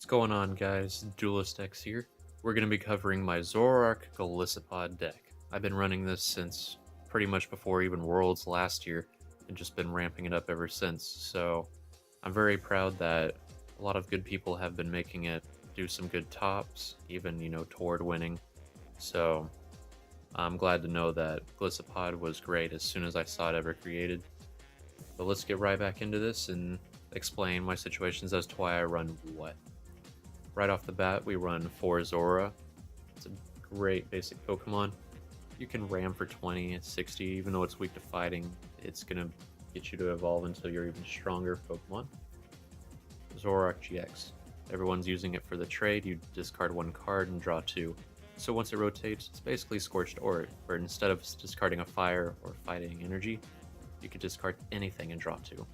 What's going on, guys? Duelist X here. We're going to be covering my Zoroark Golisopod deck. I've been running this since pretty much before even Worlds last year and just been ramping it up ever since. So I'm very proud that a lot of good people have been making it do some good tops, even, toward winning. So I'm glad to know that Golisopod was great as soon as I saw it ever created. But let's get right back into this and explain my situations as to why I run what. Right off the bat, we run 4 Zora. It's a great basic Pokemon. You can ram for 20, 60, even though it's weak to fighting. It's going to get you to evolve until you're even stronger Pokemon. Zoroark GX. Everyone's using it for the trade. You discard 1 card and draw 2. So once it rotates, it's basically Scorched Aura, where instead of discarding a fire or fighting energy, you could discard anything and draw 2.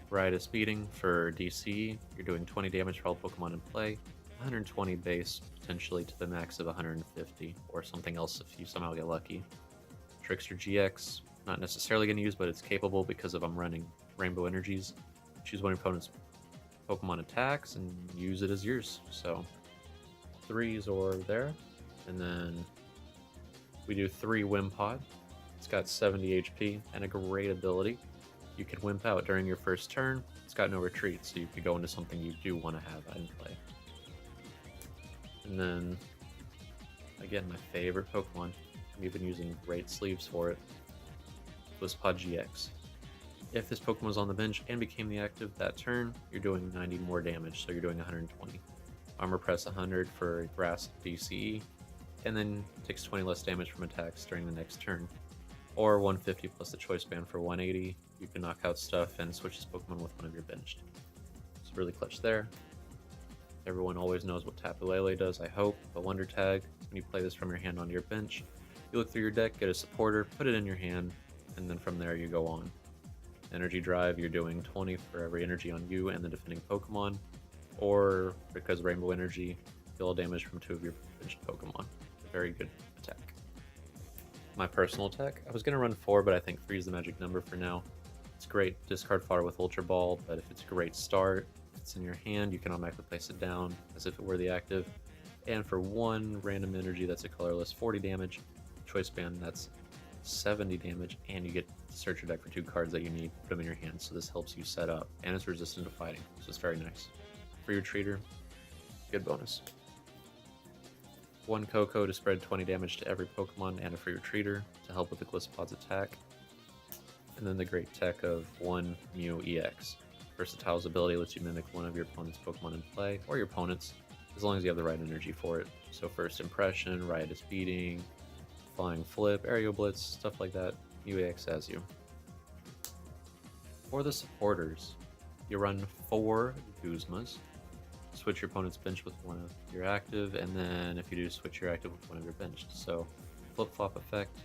Riot Speeding for DC, you're doing 20 damage for all Pokemon in play, 120 base, potentially to the max of 150, or something else if you somehow get lucky. Trickster GX, not necessarily going to use, but it's capable because of I'm running Rainbow Energies. Choose one of your opponent's Pokemon attacks and use it as yours. So 3 Zor there, and then we do 3 Wimpod. It's got 70 HP and a great ability. You can Wimp out during your first turn. It's got no retreat, so you could go into something you do want to have in play. And then, again, my favorite Pokemon. We've been using great sleeves for it. Golisopod GX. If this Pokemon was on the bench and became the active that turn, you're doing 90 more damage, so you're doing 120. Armor Press 100 for Grass DCE, and then takes 20 less damage from attacks during the next turn. Or 150 plus the Choice Band for 180. You can knock out stuff and switch this Pokemon with one of your benched. It's really clutch there. Everyone always knows what Tapu Lele does, I hope. But Wonder Tag, when you play this from your hand onto your bench, you look through your deck, get a supporter, put it in your hand, and then from there you go on. Energy Drive, you're doing 20 for every energy on you and the defending Pokemon. Or, because Rainbow Energy, deal damage from 2 of your benched Pokemon. A very good attack. My personal tech, I was going to run 4, but I think 3 is the magic number for now. It's great, discard fodder with Ultra Ball, but if it's a great start, if it's in your hand, you can automatically place it down as if it were the active. And for 1 random energy that's a colorless, 40 damage. Choice Band, that's 70 damage, and you get to search your deck for 2 cards that you need, put them in your hand, so this helps you set up, and it's resistant to fighting, so it's very nice. For your treater, good bonus. 1 Coco to spread 20 damage to every Pokemon and a free retreater to help with the Golisopod's attack. And then the great tech of 1 Mew EX. Versatile's ability lets you mimic one of your opponent's Pokemon in play, or your opponent's, as long as you have the right energy for it. So First Impression, Riot Speeding, Flying Flip, Aerial Blitz, stuff like that, Mew EX has you. For the supporters, you run 4 Guzmas. Switch your opponent's bench with one of your active, and then if you do, switch your active with one of your benched. So, flip-flop effect,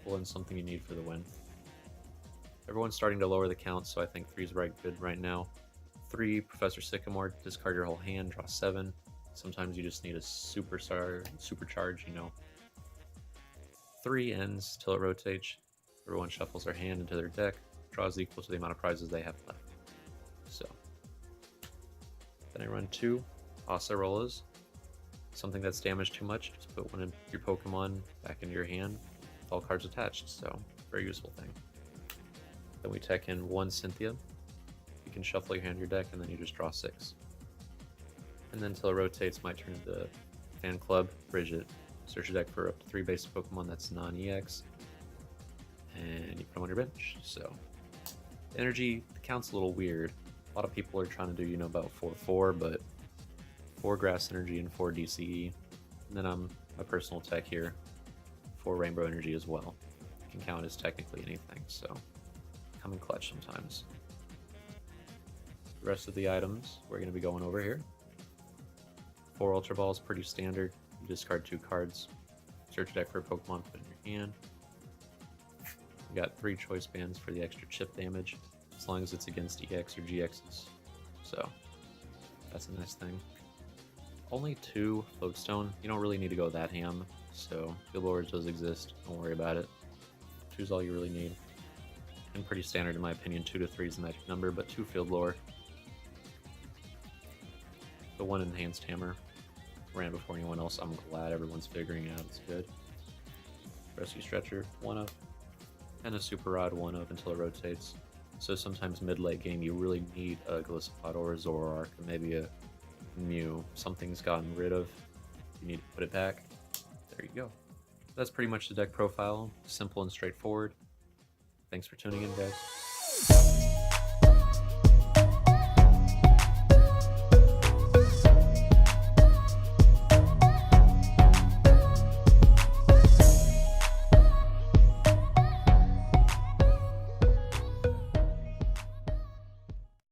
pull in something you need for the win. Everyone's starting to lower the count, so I think 3 is right good right now. 3 Professor Sycamore, discard your whole hand, draw 7. Sometimes you just need a supercharge, 3 ends till it rotates. Everyone shuffles their hand into their deck, draws equal to the amount of prizes they have left. So. Then I run 2 Acerolas. Something that's damaged too much, just put one of your Pokemon back into your hand with all cards attached, so very useful thing. Then we tech in 1 Cynthia. You can shuffle your hand to your deck and then you just draw 6. And then until it rotates, might turn into Fan Club, Bridget. Search your deck for up to 3 basic Pokemon that's non-EX. And you put them on your bench. So energy, the count's a little weird. A lot of people are trying to do, about 4-4, but 4 Grass Energy and 4 DCE. And then I'm a personal tech here, 4 Rainbow Energy as well. It can count as technically anything, so come in clutch sometimes. The rest of the items we're going to be going over here. 4 Ultra Balls, pretty standard. You discard 2 cards, search your deck for a Pokemon, put it in your hand. You got 3 Choice Bands for the extra chip damage, as long as it's against EX or GXs. So, that's a nice thing. Only 2 Floatstone. You don't really need to go that ham, so Field Blowers does exist. Don't worry about it. 2 is all you really need. And pretty standard in my opinion. 2 to 3 is the magic number, but 2 Field Blower. The one enhanced hammer ran before anyone else. I'm glad everyone's figuring it out. It's good. Rescue stretcher, 1 of. And a super rod, 1 of until it rotates. So sometimes mid-late game you really need a Golisopod or a Zoroark, or maybe a Mew. Something's gotten rid of. You need to put it back. There you go. That's pretty much the deck profile. Simple and straightforward. Thanks for tuning in, guys.